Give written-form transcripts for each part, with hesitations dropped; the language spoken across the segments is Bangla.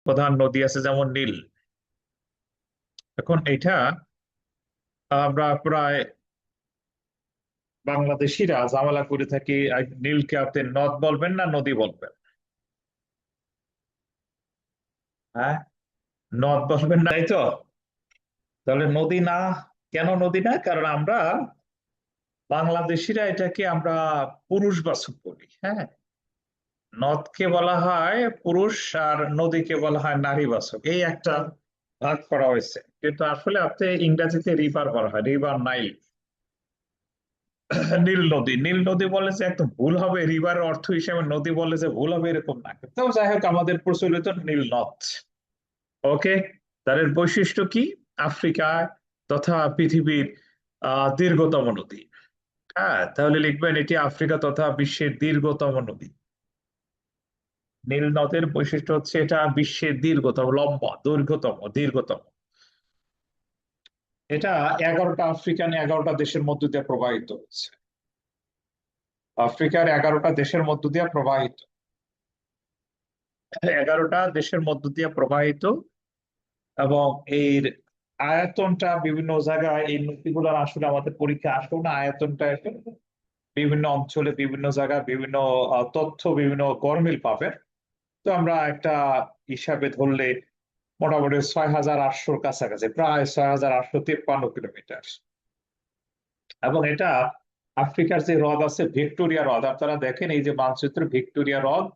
প্রধান নদী আছে যেমন নীল। এখন এটা আমরা প্রায় বাংলাদেশিরা ঝামেলা করে থাকি, নীলকে আপনি নদ বলবেন না নদী বলবেন? হ্যাঁ, নদ বলবেন না, তাই তো? তাহলে নদী না, কেন নদী না? কারণ আমরা বাংলাদেশিরা এটাকে আমরা পুরুষবাচক বলি। হ্যাঁ, নদকে বলা হয় পুরুষ আর নদীকে বলা হয় নারীবাচক, এই একটা ভাগ করা হয়েছে। কিন্তু আসলে আপনি ইংরেজিতে রিভার বলা হয়, রিভার নাইল। নীল নদী, নীল নদী বলে যে একদম ভুল হবে, রিভারের অর্থ হিসেবে নদী বলে যে ভুল হবে, এরকম না। তো যাই হোক, আমাদের প্রচলিত নীল নদ। ওকে, তাদের বৈশিষ্ট্য কি? আফ্রিকায় তথা পৃথিবীর দীর্ঘতম নদী। হ্যাঁ, তাহলে লিখবেন এটি আফ্রিকা তথা বিশ্বের দীর্ঘতম নদী। নীল নদের বৈশিষ্ট্য হচ্ছে এটা বিশ্বের দীর্ঘতম, লম্বা, দীর্ঘতম। এটা 11টা আফ্রিকান 11টা দেশের মধ্য দিয়ে প্রবাহিত হচ্ছে। আফ্রিকার 11টা দেশের মধ্য দিয়ে প্রবাহিত, 11টা দেশের মধ্য দিয়ে প্রবাহিত। এবং এর আয়তনটা বিভিন্ন জায়গায়, এই নদীগুলোর আসলে আমাদের পরীক্ষা আসলো না আয়তনটা, এসে বিভিন্ন অঞ্চলে বিভিন্ন জায়গায় বিভিন্ন তথ্য, বিভিন্ন গরমিল পাবে। তো আমরা একটা হিসাবে ধরলে মোটামুটি 6,800 কাছাকাছি, প্রায় 6,853 কিলোমিটার। এবং এটা আফ্রিকার যে হ্রদ আছে ভিক্টোরিয়া হ্রদ, আপনারা দেখেন এই যে মানচিত্র, ভিক্টোরিয়া হ্রদ,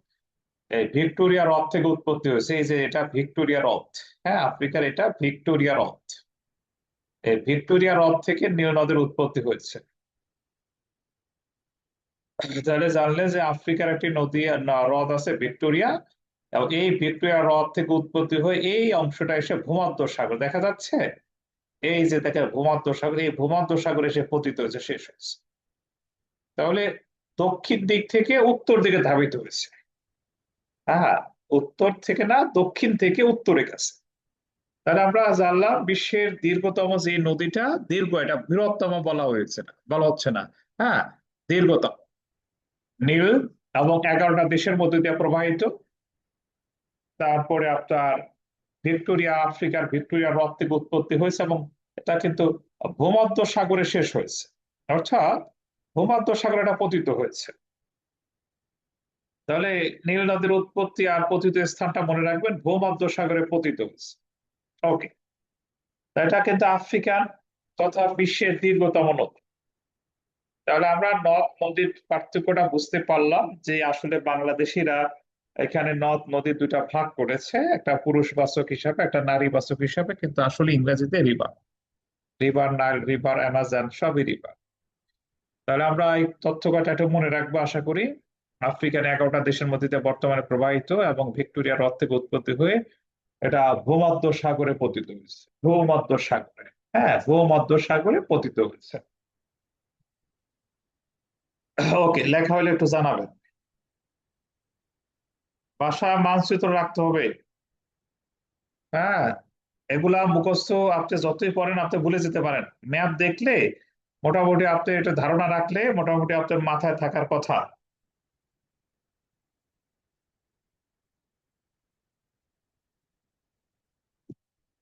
এই ভিক্টোরিয়া হ্রদ থেকে উৎপত্তি হয়েছে। এই যে এটা ভিক্টোরিয়া হ্রদ, হ্যাঁ, আফ্রিকার এটা ভিক্টোরিয়া হ্রদ। এই ভিক্টোরিয়া হ্রদ থেকে নীল নদের উৎপত্তি হয়েছে। তাহলে জানলে যে আফ্রিকার একটি নদী হ্রদ আছে ভিক্টোরিয়া, এবং এই ভিক্টোরিয়া হ্রদ থেকে উৎপত্তি হয়ে এই অংশটা এসে ভূমধ্য সাগর দেখা যাচ্ছে। এই যে দেখেন ভূমধ্য সাগর, এই ভূমধ্য সাগর এসে পতিত হয়েছে, শেষ হয়েছে। তাহলে দক্ষিণ দিক থেকে উত্তর দিকে ধাবিত হয়েছে। হ্যাঁ, উত্তর থেকে না, দক্ষিণ থেকে উত্তরে গেছে। তাহলে আমরা জানলাম বিশ্বের দীর্ঘতম যে নদীটা, দীর্ঘ, এটা বৃহত্তম বলা হয়েছে না, বলা হচ্ছে না। হ্যাঁ, দীর্ঘতম নীল, এবং 11টা দেশের মধ্যে দিয়ে প্রবাহিত। তারপরে আপনার ভিক্টোরিয়া, আফ্রিকার ভিক্টোরিয়া হ্রদ থেকে উৎপত্তি হয়েছে, এবং এটা কিন্তু ভূমধ্য সাগরে শেষ হয়েছে। অর্থাৎ ভূমধ্য সাগরে এটা পতিত হয়েছে। তাহলে নীল নদের উৎপত্তি আর পতিত স্থানটা মনে রাখবেন, ভূমধ্য সাগরে পতিত হয়েছে। ওকে, এটা কিন্তু আফ্রিকান তথা বিশ্বের দীর্ঘতম নদী। তাহলে আমরা নদ নদীর পার্থক্যটা বুঝতে পারলাম, যে আসলে বাংলাদেশিরা এখানে নদ নদীর দুটা ভাগ করেছে, একটা পুরুষবাচক হিসাবে, একটা নারীবাচক হিসাবে, কিন্তু আসলে ইংরেজিতে river, river Nile, river Amazon, সবই রিভার। তাহলে আমরা এই তথ্য কটা একটু মনে রাখবো আশা করি। আফ্রিকার 11টা দেশের মধ্যে দিয়ে বর্তমানে প্রবাহিত, এবং ভিক্টোরিয়া হ্রদ থেকে উৎপত্তি হয়ে এটা ভূমধ্য সাগরে পতিত হয়েছে, ভূমধ্য সাগরে। হ্যাঁ, ভূমধ্য সাগরে পতিত হয়েছে। ওকে, লেখা হলে একটু জানাবেন। ভাষা মানচিত্র রাখতে হবে। হ্যাঁ, এগুলা মুখস্থ আপনি যতই পড়েন আপনি ভুলে যেতে পারেন। ম্যাপ দেখলে মোটামুটি আপনি এটা ধারণা রাখলে মোটামুটি আপনার মাথায় থাকার কথা।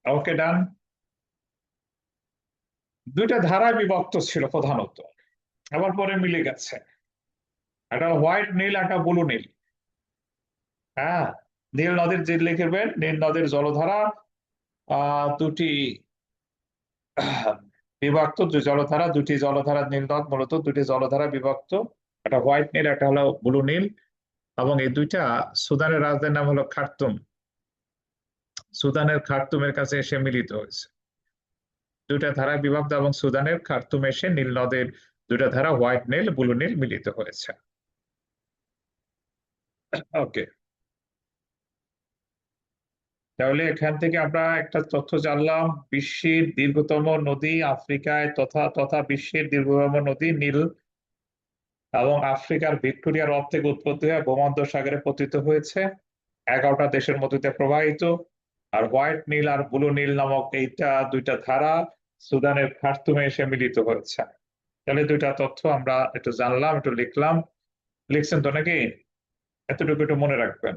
ওকে, ডান। দুইটা ধারায় বিভক্ত ছিল প্রধানত, আবার পরে মিলে গেছে। একটা হোয়াইট নীল, একটা ব্লু নীল। হ্যাঁ, নীল নদীর যে লিখবেন, নীল নদীর জলধারা দুটি বিভক্ত, দুটি জলধারা, নীল নদ মূলত দুটি জলধারা বিভক্ত, একটা হোয়াইট নীল, একটা হলো ব্লু নীল। এবং এই দুইটা সুদানের রাজধানীর নাম হলো খার্তুম, সুদানের খার্তুমের কাছে এসে মিলিত হয়েছে। দুইটা ধারা বিভক্ত, এবং সুদানের খার্তুম এসে নীল নদের দুইটা ধারা, হোয়াইট নীল, ব্লু নীল মিলিত হয়েছে। ওকে, তাহলে এখান থেকে আমরা একটা তথ্য জানলাম, বিশ্বের দীর্ঘতম নদী আফ্রিকায় তথা তথা বিশ্বের দীর্ঘতম নদী নীল, এবং আফ্রিকার ভিক্টোরিয়া হ্রদ থেকে উৎপত্তি হয়ে ভূমধ্য সাগরে পতিত হয়েছে, 11টা দেশের মধ্যে দিয়ে প্রবাহিত। আর হোয়াইট নীল আর ব্লু নীল নামক এইটা দুইটা ধারা সুদানের খার্তুমে এসে মিলিত হয়েছে। তাহলে দুইটা তথ্য আমরা একটু জানলাম, একটু লিখলাম। লিখছেন তো নাকি? এতটুকু একটু মনে রাখবেন।